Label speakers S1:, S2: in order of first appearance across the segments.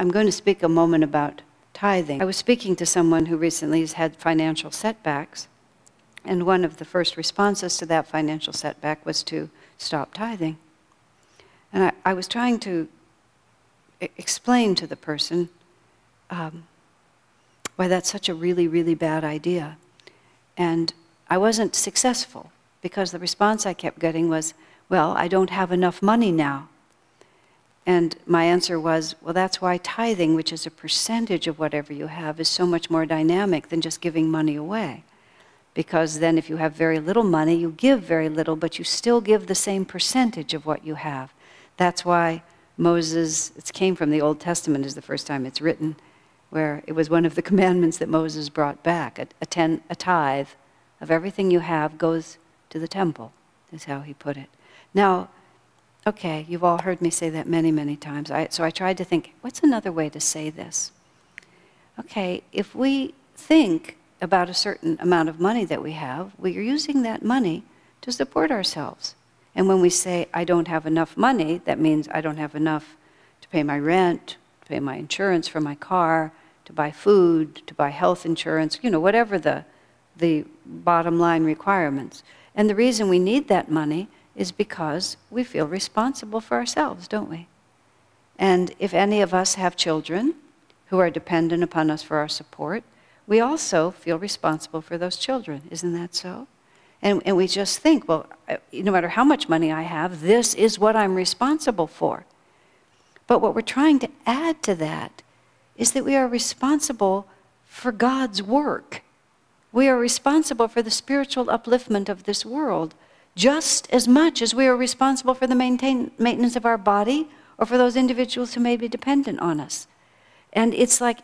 S1: I'm going to speak a moment about tithing. I was speaking to someone who recently has had financial setbacks, and one of the first responses to that financial setback was to stop tithing. And I was trying to explain to the person why that's such a really, really bad idea. And I wasn't successful, because the response I kept getting was, well, I don't have enough money now. And my answer was, well, that's why tithing, which is a percentage of whatever you have, is so much more dynamic than just giving money away. Because then if you have very little money, you give very little, but you still give the same percentage of what you have. That's why Moses, it came from the Old Testament is the first time it's written, where it was one of the commandments that Moses brought back. A tithe of everything you have goes to the temple, is how he put it. Now, okay, you've all heard me say that many, many times. So I tried to think, what's another way to say this? Okay, if we think about a certain amount of money that we have, we are using that money to support ourselves. And when we say, I don't have enough money, that means I don't have enough to pay my rent, to pay my insurance for my car, to buy food, to buy health insurance, you know, whatever the bottom line requirements. And the reason we need that money is because we feel responsible for ourselves, don't we? And if any of us have children who are dependent upon us for our support, we also feel responsible for those children. Isn't that so? And we just think, well, no matter how much money I have, this is what I'm responsible for. But what we're trying to add to that is that we are responsible for God's work. We are responsible for the spiritual upliftment of this world just as much as we are responsible for the maintenance of our body or for those individuals who may be dependent on us. And it's like,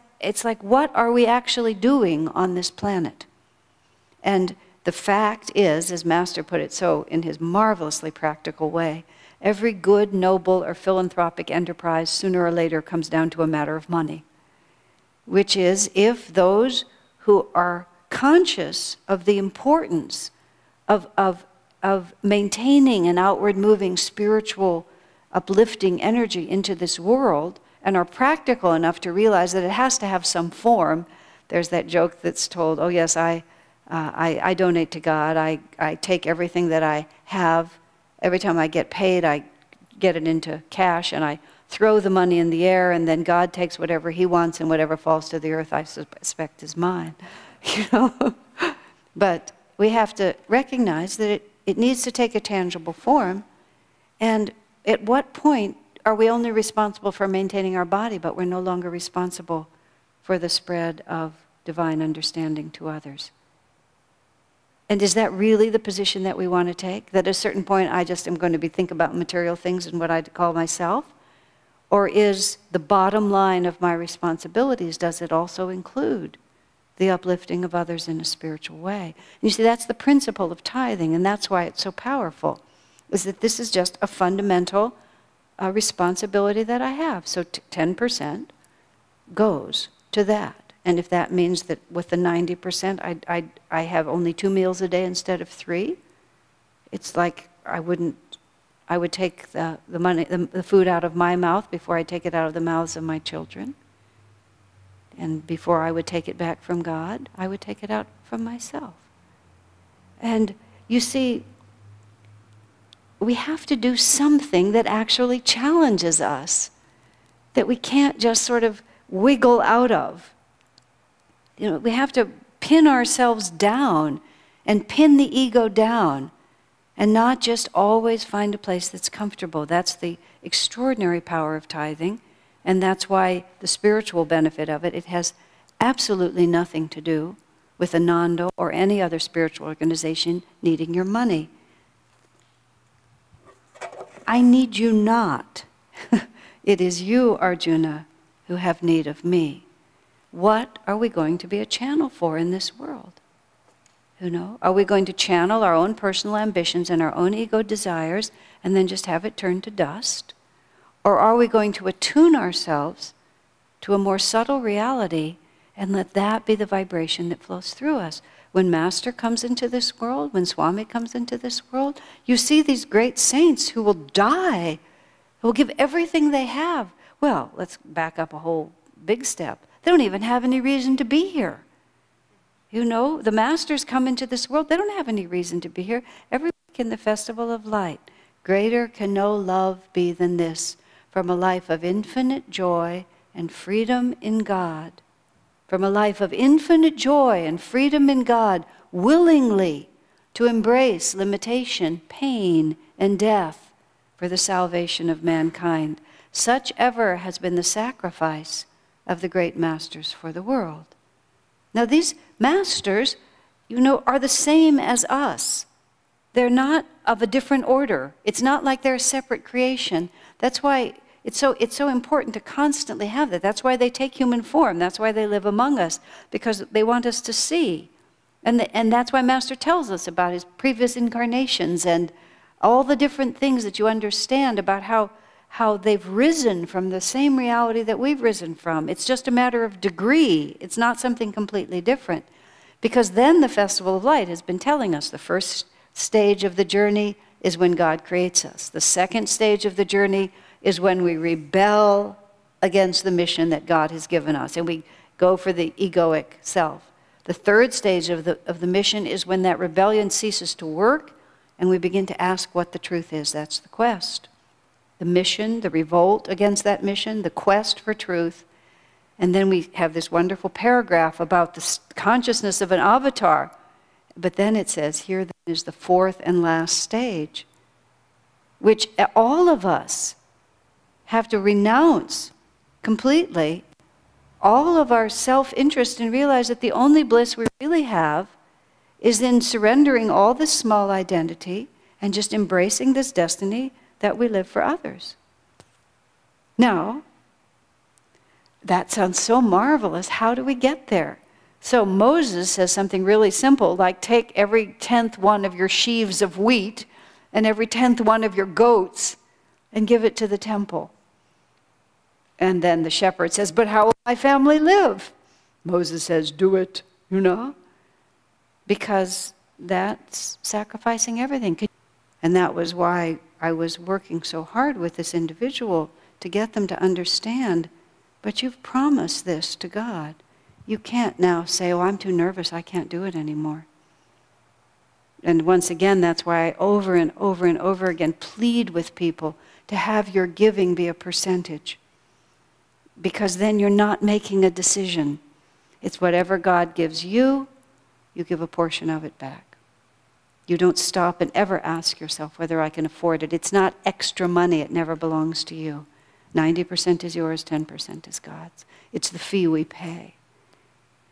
S1: what are we actually doing on this planet? And the fact is, as Master put it so in his marvelously practical way, every good, noble, or philanthropic enterprise sooner or later comes down to a matter of money, which is if those who are conscious of the importance of maintaining an outward moving spiritual uplifting energy into this world and are practical enough to realize that it has to have some form. There's that joke that's told, oh yes, I donate to God. I take everything that I have. Every time I get paid, I get it into cash and I throw the money in the air, and then God takes whatever he wants, and whatever falls to the earth I suspect is mine. You know? But we have to recognize that it needs to take a tangible form. And at what point are we only responsible for maintaining our body, but we're no longer responsible for the spread of divine understanding to others? And is that really the position that we want to take? That at a certain point I just am going to be thinking about material things and what I call myself? Or is the bottom line of my responsibilities, does it also include the uplifting of others in a spiritual way? And you see, that's the principle of tithing, and that's why it's so powerful, is that this is just a fundamental responsibility that I have. So 10% goes to that. And if that means that with the 90%, I have only 2 meals a day instead of 3, it's like I would take the money, the food out of my mouth before I take it out of the mouths of my children. And before I would take it back from God, I would take it out from myself. And you see, we have to do something that actually challenges us, that we can't just sort of wiggle out of. You know, we have to pin ourselves down and pin the ego down and not just always find a place that's comfortable. That's the extraordinary power of tithing. And that's why the spiritual benefit of it, it has absolutely nothing to do with Ananda or any other spiritual organization needing your money. I need you not. It is you, Arjuna, who have need of me. What are we going to be a channel for in this world? You know, are we going to channel our own personal ambitions and our own ego desires and then just have it turn to dust? Or are we going to attune ourselves to a more subtle reality and let that be the vibration that flows through us? When Master comes into this world, when Swami comes into this world, you see these great saints who will die, who will give everything they have. Well, let's back up a whole big step. They don't even have any reason to be here. You know, the masters come into this world, they don't have any reason to be here. Every week in the Festival of Light, greater can no love be than this, from a life of infinite joy and freedom in God. From a life of infinite joy and freedom in God, willingly to embrace limitation, pain, and death for the salvation of mankind. Such ever has been the sacrifice of the great masters for the world. Now these masters, you know, are the same as us. They're not of a different order. It's not like they're a separate creation. That's why it's so important to constantly have that. That's why they take human form. That's why they live among us, because they want us to see. And that's why Master tells us about his previous incarnations and all the different things that you understand about how they've risen from the same reality that we've risen from. It's just a matter of degree. It's not something completely different. Because then the Festival of Light has been telling us the first stage of the journey is when God creates us. The second stage of the journey is when we rebel against the mission that God has given us, and we go for the egoic self. The third stage of the mission is when that rebellion ceases to work, and we begin to ask what the truth is. That's the quest. The mission, the revolt against that mission, the quest for truth. And then we have this wonderful paragraph about the consciousness of an avatar. But then it says, here then is the fourth and last stage, which all of us have to renounce completely all of our self-interest and realize that the only bliss we really have is in surrendering all this small identity and just embracing this destiny that we live for others. Now, that sounds so marvelous. How do we get there? So Moses says something really simple, like take every 10th one of your sheaves of wheat and every 10th one of your goats and give it to the temple. And then the shepherd says, but how will my family live? Moses says, do it, you know, because that's sacrificing everything. And that was why I was working so hard with this individual to get them to understand, but you've promised this to God. You can't now say, oh, I'm too nervous, I can't do it anymore. And once again, that's why I over and over and over again plead with people to have your giving be a percentage. Because then you're not making a decision. It's whatever God gives you, you give a portion of it back. You don't stop and ever ask yourself whether I can afford it. It's not extra money, it never belongs to you. 90% is yours, 10% is God's. It's the fee we pay.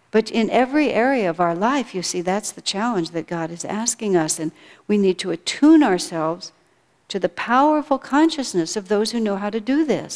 S1: But in every area of our life, you see, that's the challenge that God is asking us, and we need to attune ourselves to the powerful consciousness of those who know how to do this.